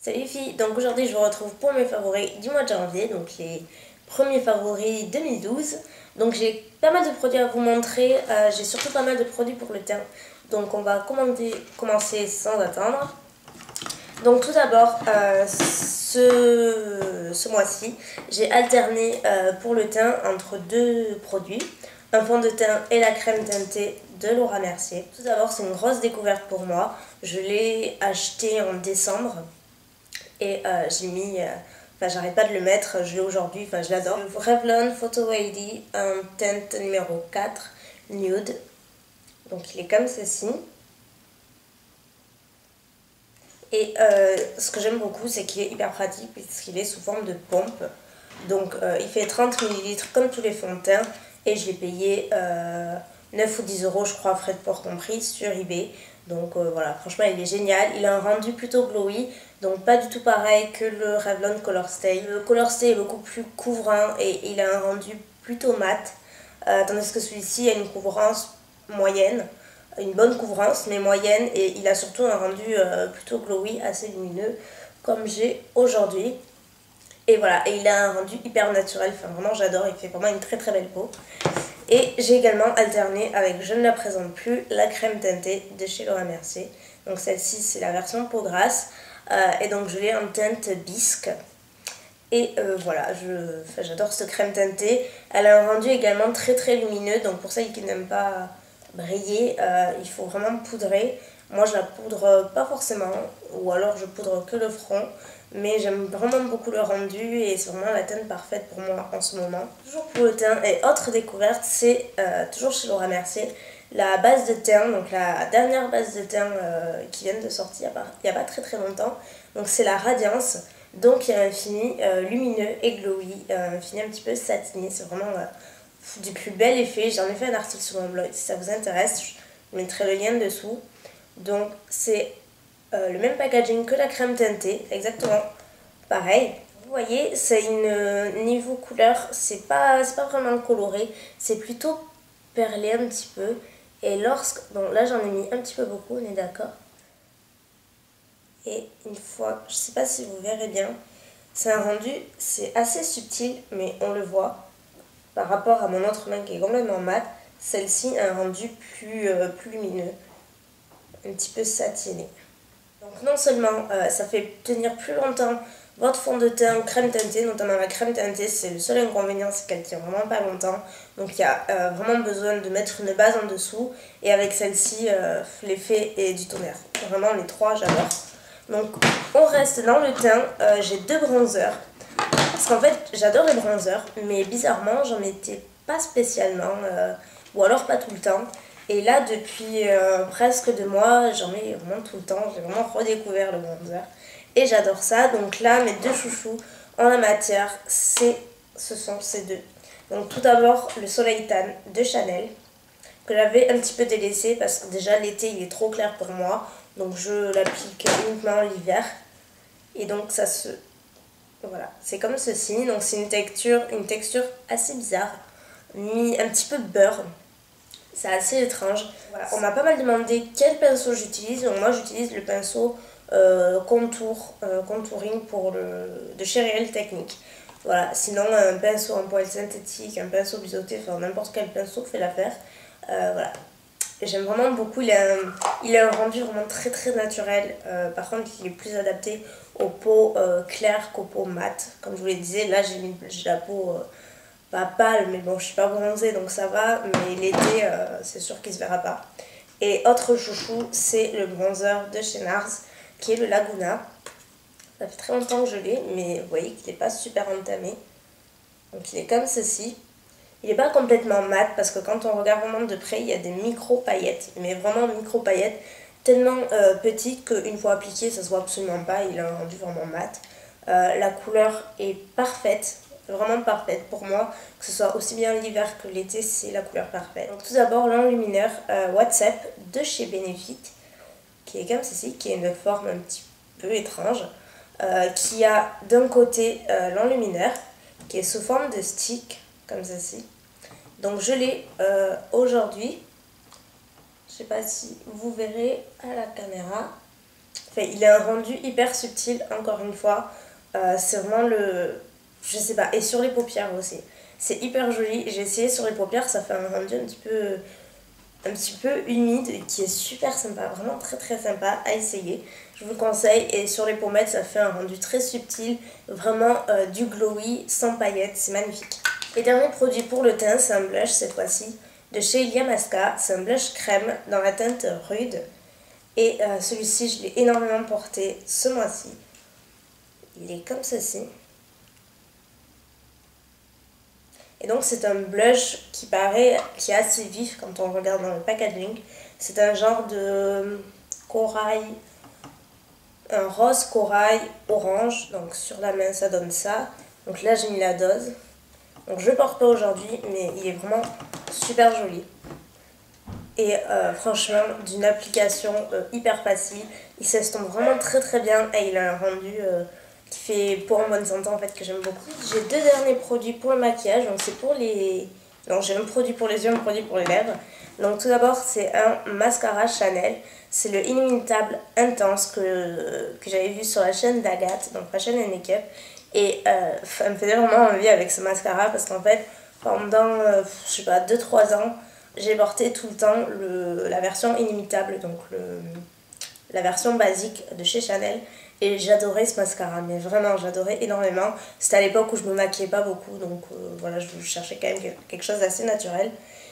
Salut les filles, donc aujourd'hui je vous retrouve pour mes favoris du mois de janvier, donc les premiers favoris 2012. Donc j'ai pas mal de produits à vous montrer, j'ai surtout pas mal de produits pour le teint. Donc on va commencer sans attendre. Donc tout d'abord, ce mois-ci, j'ai alterné pour le teint entre deux produits, un fond de teint et la crème teintée de Laura Mercier. Tout d'abord, c'est une grosse découverte pour moi, je l'ai acheté en décembre. Et j'ai mis, j'arrête pas de le mettre, je l'ai aujourd'hui, je l'adore. Le Revlon Photo ID, un teint numéro 4, nude. Donc il est comme ceci. Et ce que j'aime beaucoup, c'est qu'il est hyper pratique puisqu'il est sous forme de pompe. Donc il fait 30 ml comme tous les fonds de teint. Et je l'ai payé 9 ou 10 euros, je crois, frais de port compris, sur eBay. Donc voilà, franchement, il est génial. Il a un rendu plutôt glowy, donc pas du tout pareil que le Revlon Color Stay. Le Color Stay est beaucoup plus couvrant et il a un rendu plutôt mat. Tandis que celui-ci a une couvrance moyenne, une bonne couvrance mais moyenne, et il a surtout un rendu plutôt glowy, assez lumineux, comme j'ai aujourd'hui. Et voilà, et il a un rendu hyper naturel, enfin vraiment j'adore, il fait vraiment une très très belle peau. Et j'ai également alterné avec, je ne la présente plus, la crème teintée de chez Laura Mercier. Donc celle-ci c'est la version peau grasse, et donc je l'ai en teinte bisque. Et voilà, j'adore cette crème teintée. Elle a un rendu également très très lumineux, donc pour celles qui n'aiment pas briller, il faut vraiment poudrer. Moi je la poudre pas forcément, ou alors je poudre que le front, mais j'aime vraiment beaucoup le rendu et c'est vraiment la teinte parfaite pour moi en ce moment. Toujours pour le teint et autre découverte, c'est toujours chez Laura Mercier, la base de teint, donc la dernière base de teint qui vient de sortir il n'y a pas très très longtemps. Donc c'est la Radiance. Donc il y a un fini lumineux et glowy, un fini un petit peu satiné, c'est vraiment du plus bel effet. J'en ai fait un article sur mon blog, si ça vous intéresse, je mettrai le lien dessous. Donc c'est le même packaging que la crème teintée, exactement pareil. Vous voyez, c'est une niveau couleur, c'est pas vraiment coloré, c'est plutôt perlé un petit peu. Et bon là j'en ai mis un petit peu beaucoup, on est d'accord. Et une fois, je sais pas si vous verrez bien, c'est un rendu, c'est assez subtil, mais on le voit par rapport à mon autre main qui est complètement mat. Celle-ci a un rendu plus lumineux, un petit peu satiné. Donc non seulement ça fait tenir plus longtemps votre fond de teint crème teintée, notamment la crème teintée, c'est le seul inconvénient, c'est qu'elle tient vraiment pas longtemps. Donc il y a vraiment besoin de mettre une base en dessous. Et avec celle-ci, l'effet est du tonnerre. Vraiment les trois, j'adore. Donc on reste dans le teint, j'ai deux bronzers. Parce qu'en fait j'adore les bronzers, mais bizarrement j'en mettais pas spécialement, ou alors pas tout le temps. Et là depuis presque 2 mois, j'en mets vraiment tout le temps, j'ai vraiment redécouvert le bronzer. Et j'adore ça, donc là mes deux chouchous en la matière, ce sont ces deux. Donc tout d'abord le Soleil Tan de Chanel, que j'avais un petit peu délaissé parce que déjà l'été il est trop clair pour moi. Donc je l'applique uniquement l'hiver. Et donc ça se... Voilà, c'est comme ceci. Donc c'est une texture assez bizarre. Un petit peu beurre. C'est assez étrange. Voilà. On m'a pas mal demandé quel pinceau j'utilise. Donc moi j'utilise le pinceau contouring de chez Real Technique. Voilà, sinon un pinceau en poil synthétique, un pinceau biseauté, enfin n'importe quel pinceau fait l'affaire. Voilà. J'aime vraiment beaucoup, il a un rendu vraiment très très naturel. Par contre il est plus adapté aux peaux claires qu'aux peaux mates. Comme je vous le disais, là j'ai la peau pas pâle, mais bon je suis pas bronzée donc ça va. Mais l'été c'est sûr qu'il se verra pas. Et autre chouchou, c'est le bronzer de chez NARS qui est le Laguna. Ça fait très longtemps que je l'ai, mais vous voyez qu'il n'est pas super entamé. Donc il est comme ceci. Il n'est pas complètement mat parce que quand on regarde vraiment de près, il y a des micro-paillettes. Mais vraiment micro-paillettes, tellement petites qu'une fois appliqué, ça se voit absolument pas. Il a un rendu vraiment mat. La couleur est parfaite, vraiment parfaite pour moi. Que ce soit aussi bien l'hiver que l'été, c'est la couleur parfaite. Donc, tout d'abord, l'enlumineur WhatsApp de chez Benefit, qui est comme ceci, qui a une forme un petit peu étrange. Qui a d'un côté l'enlumineur, qui est sous forme de stick, comme ceci. Donc je l'ai aujourd'hui. Je sais pas si vous verrez à la caméra. Enfin, il a un rendu hyper subtil, encore une fois. C'est vraiment le... Je sais pas. Et sur les paupières aussi. C'est hyper joli. J'ai essayé sur les paupières, ça fait un rendu un petit peu humide qui est super sympa. Vraiment très très sympa à essayer. Je vous le conseille. Et sur les pommettes, ça fait un rendu très subtil. Vraiment du glowy, sans paillettes. C'est magnifique. Et dernier produit pour le teint, c'est un blush cette fois-ci. De chez Ilia Masca. C'est un blush crème dans la teinte rude. Et celui-ci, je l'ai énormément porté ce mois-ci. Il est comme ceci. Et donc c'est un blush qui qui est assez vif quand on regarde dans le packaging. C'est un genre de corail, un rose corail orange. Donc sur la main ça donne ça. Donc là j'ai mis la dose. Donc je ne le porte pas aujourd'hui mais il est vraiment super joli. Et franchement d'une application hyper facile. Il s'estompe vraiment très très bien et il a un rendu... qui fait peau en bonne santé en fait que j'aime beaucoup. J'ai deux derniers produits pour le maquillage, donc c'est pour les... Donc j'ai un produit pour les yeux, un produit pour les lèvres. Donc tout d'abord c'est un mascara Chanel, c'est le Inimitable Intense que j'avais vu sur la chaîne d'Agathe, donc Fashion and Makeup. Et ça me faisait vraiment envie avec ce mascara parce qu'en fait pendant, je sais pas, 2-3 ans, j'ai porté tout le temps la version Inimitable, donc la version basique de chez Chanel. Et j'adorais ce mascara, mais vraiment j'adorais énormément. C'était à l'époque où je me maquillais pas beaucoup, donc voilà, je cherchais quand même quelque chose d'assez naturel.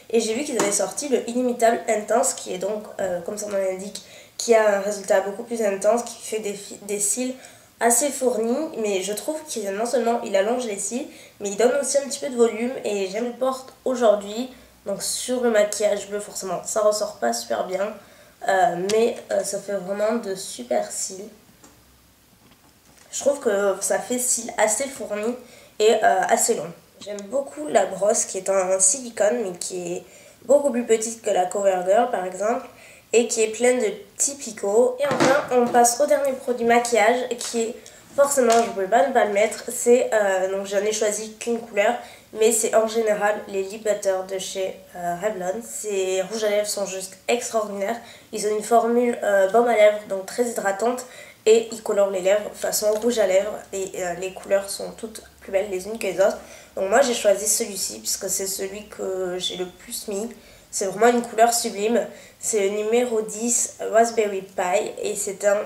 Et j'ai vu qu'ils avaient sorti le Inimitable Intense, qui est donc, comme son nom l'indique, qui a un résultat beaucoup plus intense, qui fait des cils assez fournis, mais je trouve qu'il non seulement il allonge les cils, mais il donne aussi un petit peu de volume, et j'aime le porte aujourd'hui, donc sur le maquillage bleu forcément, ça ressort pas super bien, mais ça fait vraiment de super cils. Je trouve que ça fait cils assez fourni et assez long. J'aime beaucoup la brosse qui est en silicone mais qui est beaucoup plus petite que la CoverGirl par exemple et qui est pleine de petits picots. Et enfin on passe au dernier produit maquillage qui est forcément, je ne pouvais pas ne pas le mettre, c'est donc j'en ai choisi qu'une couleur mais c'est en général les lip butter de chez Revlon. Ces rouges à lèvres sont juste extraordinaires. Ils ont une formule baume à lèvres donc très hydratante. Et ils colorent les lèvres façon rouge à lèvres et les couleurs sont toutes plus belles les unes que les autres. Donc moi j'ai choisi celui-ci puisque c'est celui que j'ai le plus mis. C'est vraiment une couleur sublime. C'est le numéro 10 Raspberry Pie et c'est un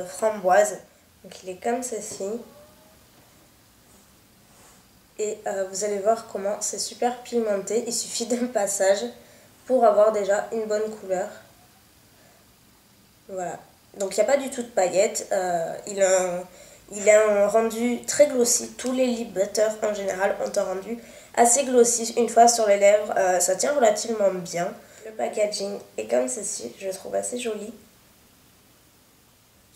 framboise. Donc il est comme ceci. Et vous allez voir comment c'est super pigmenté. Il suffit d'un passage pour avoir déjà une bonne couleur. Voilà. Donc il n'y a pas du tout de paillettes, il a un rendu très glossy, tous les lip butter en général ont un rendu assez glossy une fois sur les lèvres, ça tient relativement bien. Le packaging est comme ceci, je le trouve assez joli.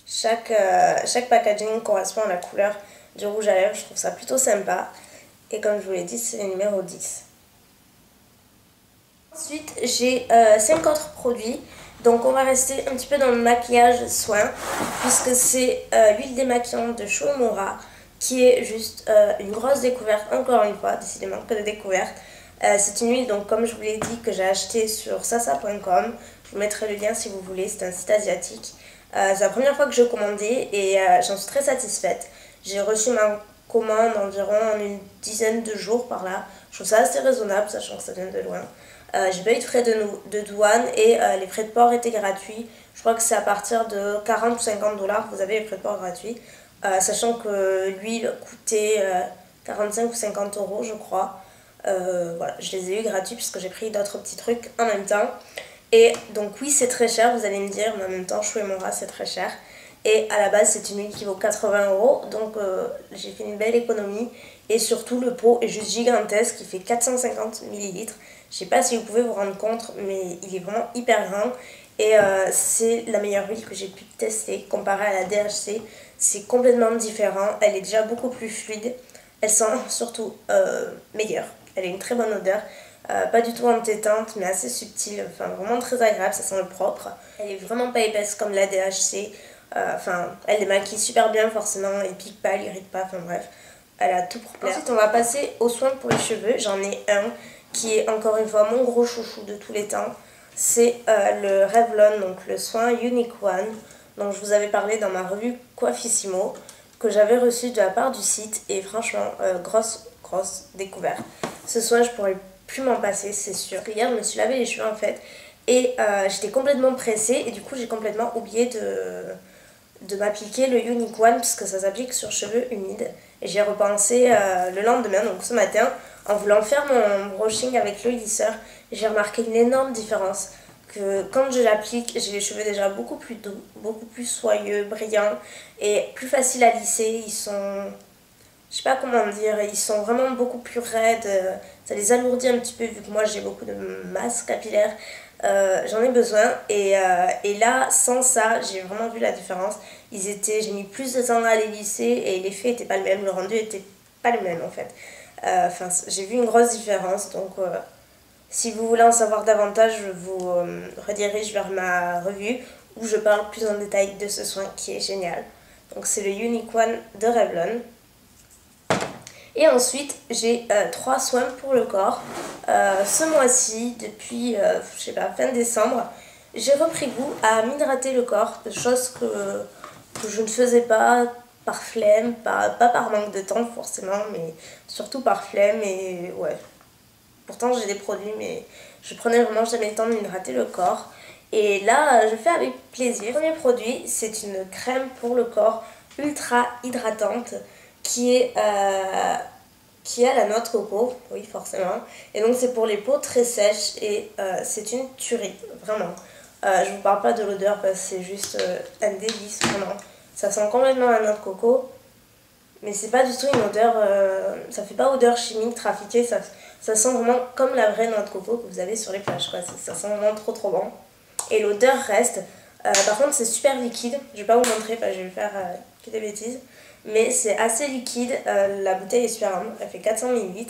Chaque packaging correspond à la couleur du rouge à lèvres, je trouve ça plutôt sympa. Et comme je vous l'ai dit, c'est le numéro 10. Ensuite, j'ai 5 autres produits. Donc on va rester un petit peu dans le maquillage soin puisque c'est l'huile démaquillante de Shomura qui est juste une grosse découverte, encore une fois, décidément que de découverte. C'est une huile, donc comme je vous l'ai dit, que j'ai acheté sur sasa.com. Je vous mettrai le lien si vous voulez, c'est un site asiatique. C'est la première fois que je commandais et j'en suis très satisfaite. J'ai reçu ma commande environ en une dizaine de jours par là. Je trouve ça assez raisonnable, sachant que ça vient de loin. J'ai pas eu de frais de douane et les frais de port étaient gratuits. Je crois que c'est à partir de 40 ou 50 dollars que vous avez les frais de port gratuits. Sachant que l'huile coûtait 45 ou 50 euros, je crois. Voilà, je les ai eu gratuits puisque j'ai pris d'autres petits trucs en même temps. Et donc oui, c'est très cher, vous allez me dire, mais en même temps, Shomura, c'est très cher. Et à la base, c'est une huile qui vaut 80 euros, donc j'ai fait une belle économie. Et surtout, le pot est juste gigantesque, il fait 450 ml. Je sais pas si vous pouvez vous rendre compte, mais il est vraiment hyper grand. Et c'est la meilleure huile que j'ai pu tester comparée à la DHC. C'est complètement différent, elle est déjà beaucoup plus fluide. Elle sent surtout meilleure, elle a une très bonne odeur. Pas du tout entêtante, mais assez subtile, enfin vraiment très agréable, ça sent le propre. Elle est vraiment pas épaisse comme la DHC. Elle démaquille super bien forcément, elle pique pas, elle irrite pas, enfin bref, elle a tout pour plaire. Ensuite on va passer aux soins pour les cheveux, j'en ai un qui est encore une fois mon gros chouchou de tous les temps, c'est le Revlon, donc le soin Unique One. dont je vous avais parlé dans ma revue Coiffissimo, que j'avais reçue de la part du site. Et franchement, grosse découverte. Ce soir, je pourrais plus m'en passer, c'est sûr. Hier, je me suis lavé les cheveux en fait. Et j'étais complètement pressée. Et du coup, j'ai complètement oublié de m'appliquer le Unique One, puisque ça s'applique sur cheveux humides. Et j'ai repensé le lendemain, donc ce matin, en voulant faire mon brushing avec le lisseur, j'ai remarqué une énorme différence. Que quand je l'applique, j'ai les cheveux déjà beaucoup plus doux, beaucoup plus soyeux, brillants et plus faciles à lisser. Ils sont, je sais pas comment dire, ils sont vraiment beaucoup plus raides. Ça les alourdit un petit peu vu que moi j'ai beaucoup de masse capillaire. J'en ai besoin et là sans ça j'ai vraiment vu la différence. J'ai mis plus de temps à les lisser et l'effet était pas le même, le rendu était pas le même en fait. J'ai vu une grosse différence, donc si vous voulez en savoir davantage, je vous redirige vers ma revue où je parle plus en détail de ce soin qui est génial. Donc c'est le Unique One de Revlon. Et ensuite, j'ai 3 soins pour le corps. Ce mois-ci, depuis je sais pas, fin décembre, j'ai repris goût à m'hydrater le corps, chose que je ne faisais pas par flemme, pas par manque de temps forcément, mais surtout par flemme. Et ouais, pourtant j'ai des produits, mais je prenais vraiment jamais le temps de m'hydrater le corps. Et là, je fais avec plaisir. Le premier produit, c'est une crème pour le corps ultra hydratante qui a la noix de coco, oui forcément. Et donc c'est pour les peaux très sèches et c'est une tuerie, vraiment. Je vous parle pas de l'odeur parce que c'est juste un délice, vraiment. Ça sent complètement la noix de coco, mais c'est pas du tout une odeur, ça fait pas odeur chimique trafiquée, ça sent vraiment comme la vraie noix de coco que vous avez sur les plages, quoi. Ça sent vraiment trop bon. Et l'odeur reste. Par contre c'est super liquide, je vais pas vous montrer parce que je vais faire que des bêtises. Mais c'est assez liquide, la bouteille est super grande, elle fait 400 ml.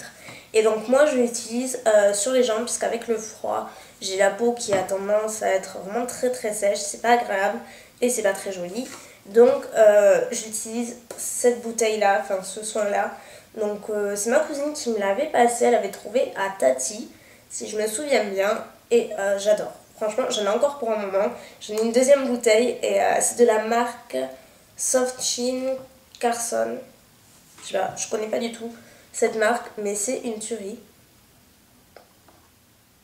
Et donc moi je l'utilise sur les jambes puisqu'avec le froid, j'ai la peau qui a tendance à être vraiment très sèche, c'est pas agréable et c'est pas très joli. Donc j'utilise cette bouteille là, enfin ce soin là. Donc c'est ma cousine qui me l'avait passé, elle avait trouvé à Tati, si je me souviens bien, et j'adore. Franchement j'en ai encore pour un moment, j'en ai une deuxième bouteille et c'est de la marque Soft Sheen Carson. Je connais pas du tout cette marque, mais c'est une tuerie.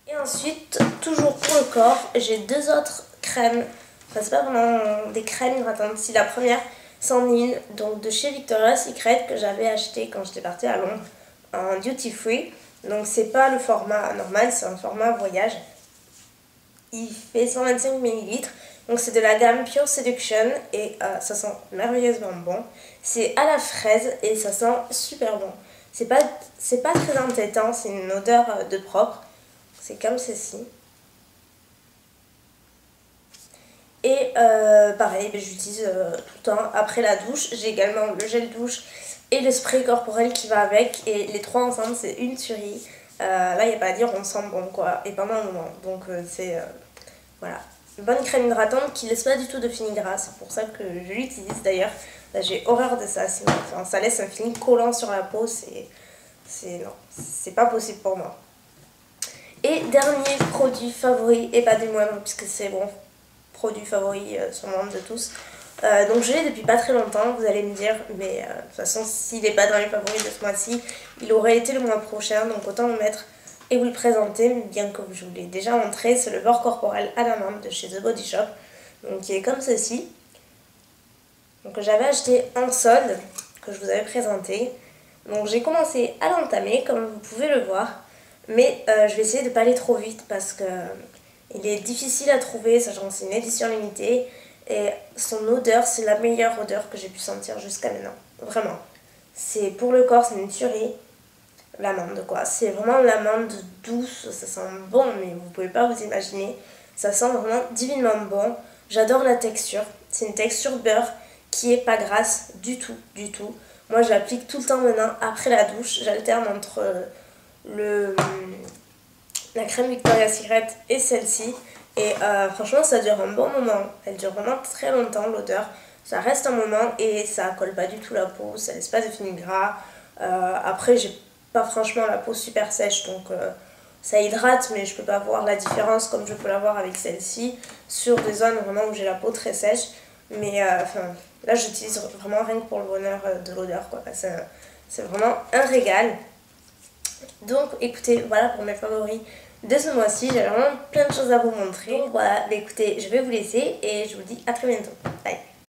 Et ensuite, toujours pour le corps, j'ai 2 autres crèmes. Enfin, c'est pas vraiment des crèmes hydratantes. Si la première, c'en est une donc de chez Victoria's Secret que j'avais acheté quand j'étais partie à Londres en duty free. Donc c'est pas le format normal, c'est un format voyage. Il fait 125 ml. Donc c'est de la gamme Pure Seduction et ça sent merveilleusement bon. C'est à la fraise et ça sent super bon. C'est pas très entêtant, c'est une odeur de propre. C'est comme ceci. Et pareil, j'utilise tout le temps après la douche. J'ai également le gel douche et le spray corporel qui va avec. Et les 3 ensemble, c'est une tuerie. Là, il n'y a pas à dire, on sent bon quoi. Et pendant un moment. Donc c'est... voilà. Une bonne crème hydratante qui laisse pas du tout de fini gras. C'est pour ça que je l'utilise d'ailleurs. Là, j'ai horreur de ça. Enfin, ça laisse un fini collant sur la peau. Non, c'est pas possible pour moi. Et dernier produit favori, et pas des moindres, puisque c'est mon produit favori sûrement de tous. Donc je l'ai depuis pas très longtemps, vous allez me dire, mais de toute façon, s'il n'est pas dans les favoris de ce mois-ci, il aurait été le mois prochain, donc autant le mettre et vous le présenter, bien que je vous l'ai déjà montré. C'est le beurre corporel à la menthe de chez The Body Shop, donc qui est comme ceci. Donc j'avais acheté en solde, que je vous avais présenté. Donc j'ai commencé à l'entamer, comme vous pouvez le voir. Mais je vais essayer de ne pas aller trop vite parce que il est difficile à trouver, sachant que c'est une édition limitée. Et son odeur, c'est la meilleure odeur que j'ai pu sentir jusqu'à maintenant. Vraiment. C'est pour le corps, c'est une tuerie. L'amande quoi. C'est vraiment l'amande douce, ça sent bon, mais vous pouvez pas vous imaginer. Ça sent vraiment divinement bon. J'adore la texture. C'est une texture beurre qui est pas grasse du tout. Moi je l'applique tout le temps maintenant après la douche. J'alterne entre la crème Victoria's Secret et celle-ci. Et franchement ça dure un bon moment. Elle dure vraiment très longtemps l'odeur. Ça reste un moment et ça colle pas du tout la peau. Ça laisse pas de fini gras. Après j'ai pas franchement la peau super sèche, donc ça hydrate, mais je peux pas voir la différence comme je peux l'avoir avec celle-ci sur des zones vraiment où j'ai la peau très sèche. Mais là, j'utilise vraiment rien que pour le bonheur de l'odeur, quoi. C'est vraiment un régal. Donc, écoutez, voilà pour mes favoris de ce mois-ci. J'ai vraiment plein de choses à vous montrer. Donc, voilà, écoutez, je vais vous laisser et je vous dis à très bientôt. Bye.